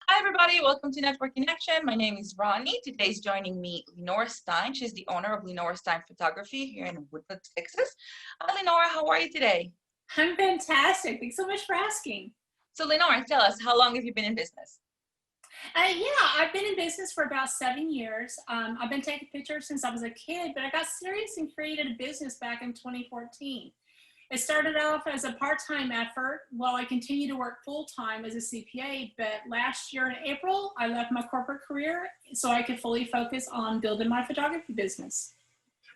Hi, everybody. Welcome to Networking Action. My name is Roni. Today's joining me, Leanora Stein. She's the owner of Lenora Stein Photography here in Woodlands, Texas. Lenora, how are you today? I'm fantastic. Thanks so much for asking. So, Lenora, tell us, how long have you been in business? Yeah, I've been in business for about 7 years. I've been taking pictures since I was a kid, but I got serious and created a business back in 2014. It started off as a part-time effort while I continue to work full-time as a CPA, but last year in April, I left my corporate career so I could fully focus on building my photography business.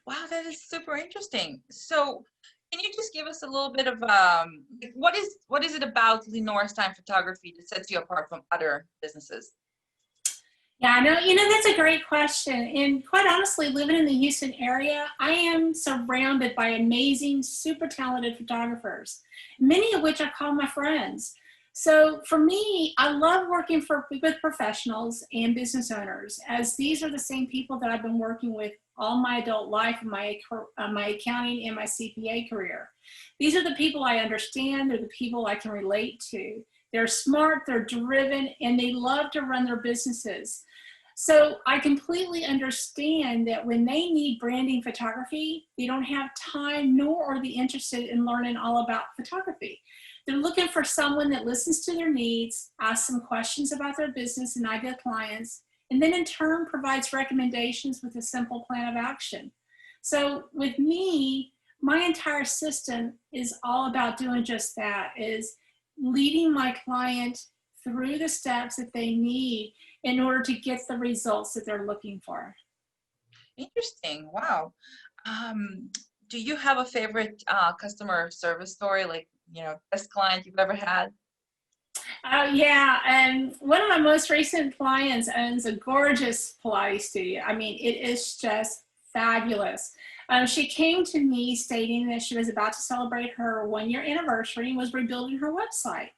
Wow, that is super interesting. So, can you just give us a little bit of what is it about Lenora Stein Photography that sets you apart from other businesses? Yeah, that's a great question. And quite honestly, living in the Houston area, I am surrounded by amazing, super talented photographers, many of which I call my friends. So for me, I love working with professionals and business owners, as these are the same people that I've been working with all my adult life in my accounting and my CPA career. These are the people I understand. They're the people I can relate to. They're smart, they're driven, and they love to run their businesses. So I completely understand that when they need branding photography, they don't have time nor are they interested in learning all about photography. They're looking for someone that listens to their needs, asks some questions about their business and ideal clients, and then in turn provides recommendations with a simple plan of action. So with me, my entire system is all about doing just that, is leading my client through the steps that they need in order to get the results that they're looking for. Interesting. Wow. Do you have a favorite customer service story, like, best client you've ever had? Yeah, and one of my most recent clients owns a gorgeous Pilates studio. I mean, it is just fabulous. She came to me stating that she was about to celebrate her 1 year anniversary and was rebuilding her website.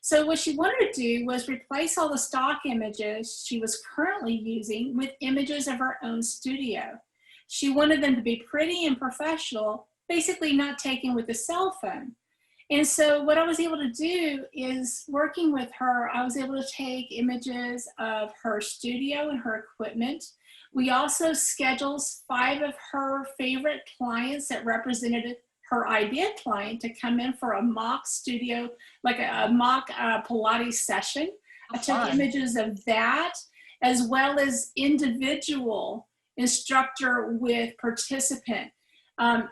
So what she wanted to do was replace all the stock images she was currently using with images of her own studio. She wanted them to be pretty and professional, basically not taken with a cell phone. And so what I was able to do is, working with her, I was able to take images of her studio and her equipment. We also scheduled 5 of her favorite clients that represented her idea client to come in for a mock studio, like a mock Pilates session. I How took fun. images of that, as well as individual instructor with participant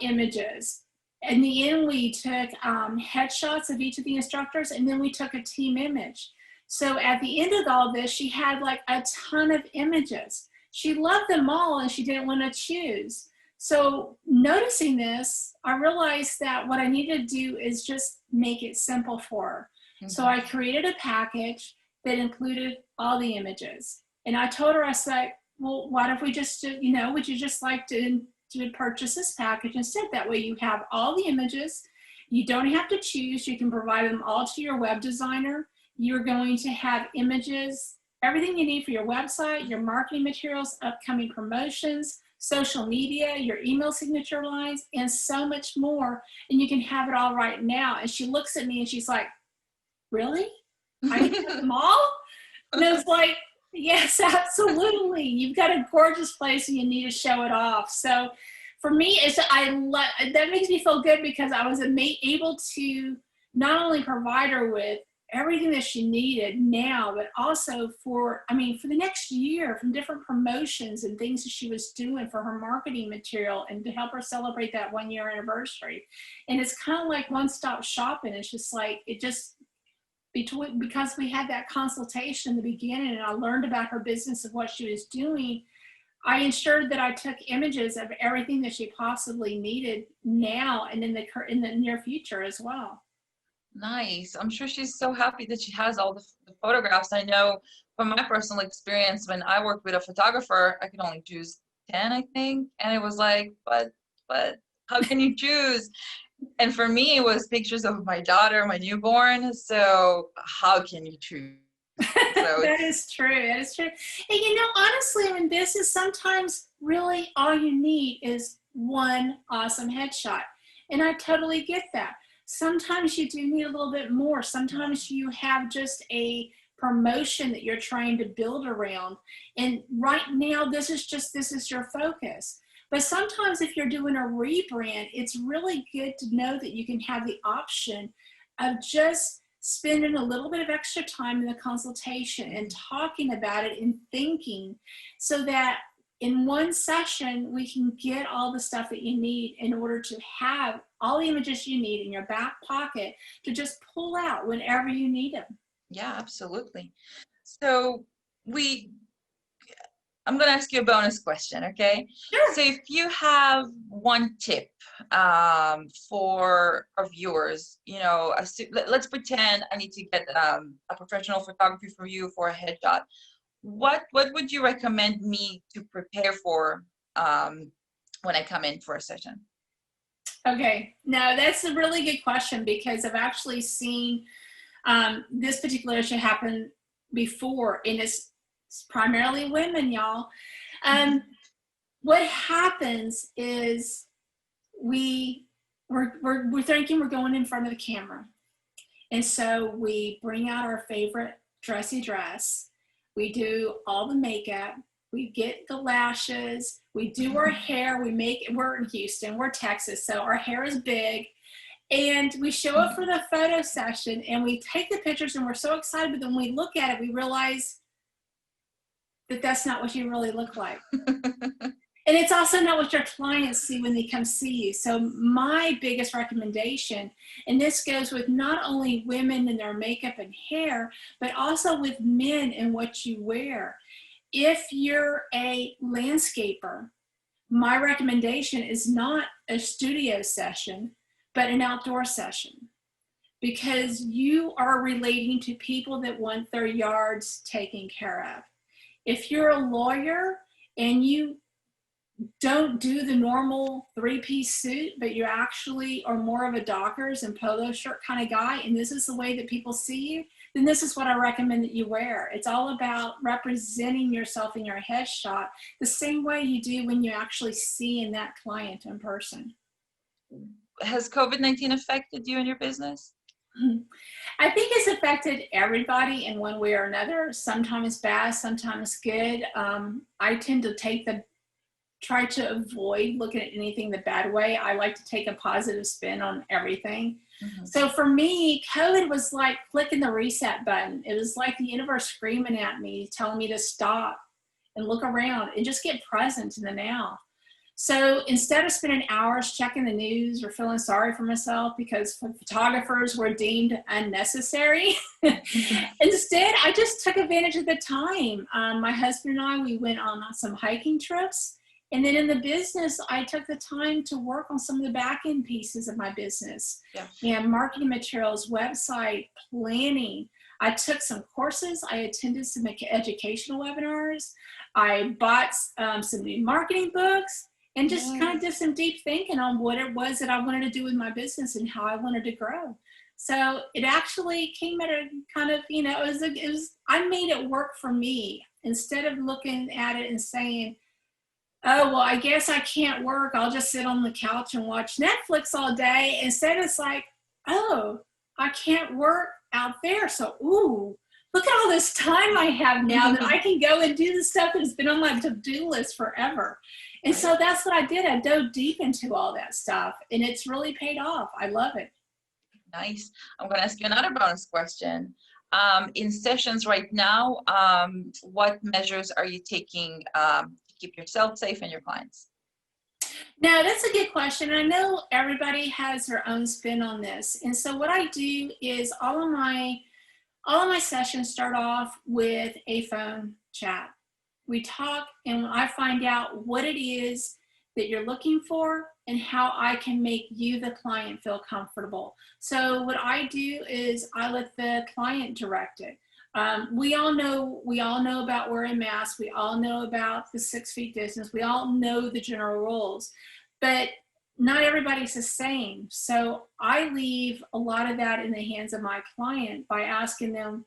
images. In the end, we took headshots of each of the instructors, and then we took a team image. So at the end of all this, she had like a ton of images. She loved them all, and she didn't want to choose. So noticing this, I realized that what I needed to do is just make it simple for her. So Mhm. I created a package that included all the images. And I told her, I said, well, what if we just, would you just like to purchase this package instead? That way you have all the images. You don't have to choose. You can provide them all to your web designer. You're going to have images, everything you need for your website, your marketing materials, upcoming promotions, social media, your email signature lines, and so much more. And you can have it all right now. And she looks at me and she's like, really? I can have them all? And I was like, yes, absolutely. You've got a gorgeous place and you need to show it off. So for me, that makes me feel good because I was able to not only provide her with everything that she needed now, but also for the next year, from different promotions and things that she was doing for her marketing material and to help her celebrate that 1 year anniversary. And it's kind of like one-stop shopping. It's just like, because we had that consultation in the beginning and I learned about her business and what she was doing, I ensured that I took images of everything that she possibly needed now and in the near future as well. Nice. I'm sure she's so happy that she has all the photographs. I know from my personal experience, when I worked with a photographer, I could only choose 10, I think. And it was like, but how can you choose? And for me, it was pictures of my daughter, my newborn. So how can you choose? So That it's is true. That is true. And honestly, in business, sometimes really all you need is one awesome headshot. And I totally get that. Sometimes you do need a little bit more. Sometimes you have just a promotion that you're trying to build around. And right now, this is your focus. But sometimes if you're doing a rebrand, it's really good to know that you can have the option of just spending a little bit of extra time in the consultation and talking about it and thinking, so that in one session, we can get all the stuff that you need in order to have all the images you need in your back pocket to just pull out whenever you need them. Yeah, absolutely. So I'm going to ask you a bonus question, okay? Sure. So if you have one tip for our viewers, you know, let's pretend I need to get a professional photography from you for a headshot. What would you recommend me to prepare for when I come in for a session? Okay, no, that's a really good question, because I've actually seen this particular issue happen before, and it's primarily women, y'all. What happens is we're thinking we're going in front of the camera, and so we bring out our favorite dressy dress. We do all the makeup. We get the lashes. We do our hair. We're in Houston. We're Texas, so our hair is big. And we show up for the photo session, and we take the pictures, and we're so excited. But then when we look at it, we realize that that's not what you really look like. And it's also not what your clients see when they come see you. So my biggest recommendation, and this goes with not only women and their makeup and hair, but also with men and what you wear. If you're a landscaper, my recommendation is not a studio session, but an outdoor session, because you are relating to people that want their yards taken care of. If you're a lawyer and you don't do the normal three-piece suit, but you actually are more of a Dockers and polo shirt kind of guy, and this is the way that people see you, then this is what I recommend that you wear. It's all about representing yourself in your headshot the same way you do when you actually see in that client in person. Has COVID-19 affected you and your business? I think it's affected everybody in one way or another. Sometimes bad, sometimes good. I tend to try to avoid looking at anything the bad way. I like to take a positive spin on everything. Mm-hmm. So for me, COVID was like clicking the reset button. It was like the universe screaming at me, telling me to stop and look around and just get present in the now. So instead of spending hours checking the news or feeling sorry for myself because photographers were deemed unnecessary, instead I just took advantage of the time. My husband and I, we went on some hiking trips. And then in the business, I took the time to work on some of the back end pieces of my business. Yeah. And marketing materials, website, planning. I took some courses. I attended some educational webinars. I bought some new marketing books and just kind of did some deep thinking on what it was that I wanted to do with my business and how I wanted to grow. So it actually came at a kind of, you know, I made it work for me instead of looking at it and saying, oh, well, I guess I can't work. I'll just sit on the couch and watch Netflix all day. Instead, it's like, oh, I can't work out there. So, ooh, look at all this time I have now that I can go and do the stuff that's been on my to-do list forever. And so that's what I did. I dove deep into all that stuff, and it's really paid off. I love it. Nice. I'm going to ask you another bonus question. In sessions right now, what measures are you taking keep yourself safe and your clients? Now, that's a good question. I know everybody has their own spin on this. And so what I do is all of my sessions start off with a phone chat. We talk, and I find out what it is that you're looking for and how I can make you, the client, feel comfortable. So what I do is I let the client direct it. We all know about wearing masks. We all know about the 6 feet distance. We all know the general rules, but not everybody's the same. So I leave a lot of that in the hands of my client by asking them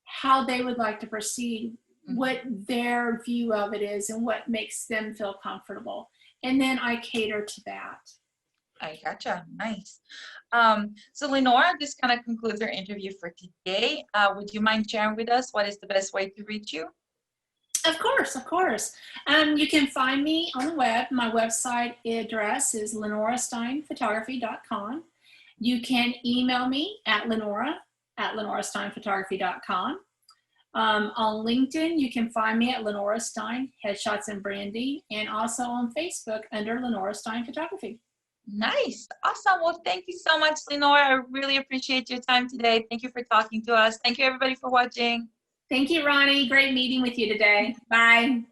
how they would like to proceed, what their view of it is, and what makes them feel comfortable. And then I cater to that. I gotcha. Nice. So Lenora, this kind of concludes our interview for today. Would you mind sharing with us what is the best way to reach you? Of course, of course. You can find me on the web. My website address is lenorasteinphotography.com. You can email me at lenorasteinphotography.com. On LinkedIn, you can find me at Lenora Stein, Headshots and Branding, and also on Facebook under Lenora Stein Photography. Nice. Awesome. Well, thank you so much, Lenora. I really appreciate your time today. Thank you for talking to us. Thank you, everybody, for watching. Thank you, Roni. Great meeting with you today. Bye.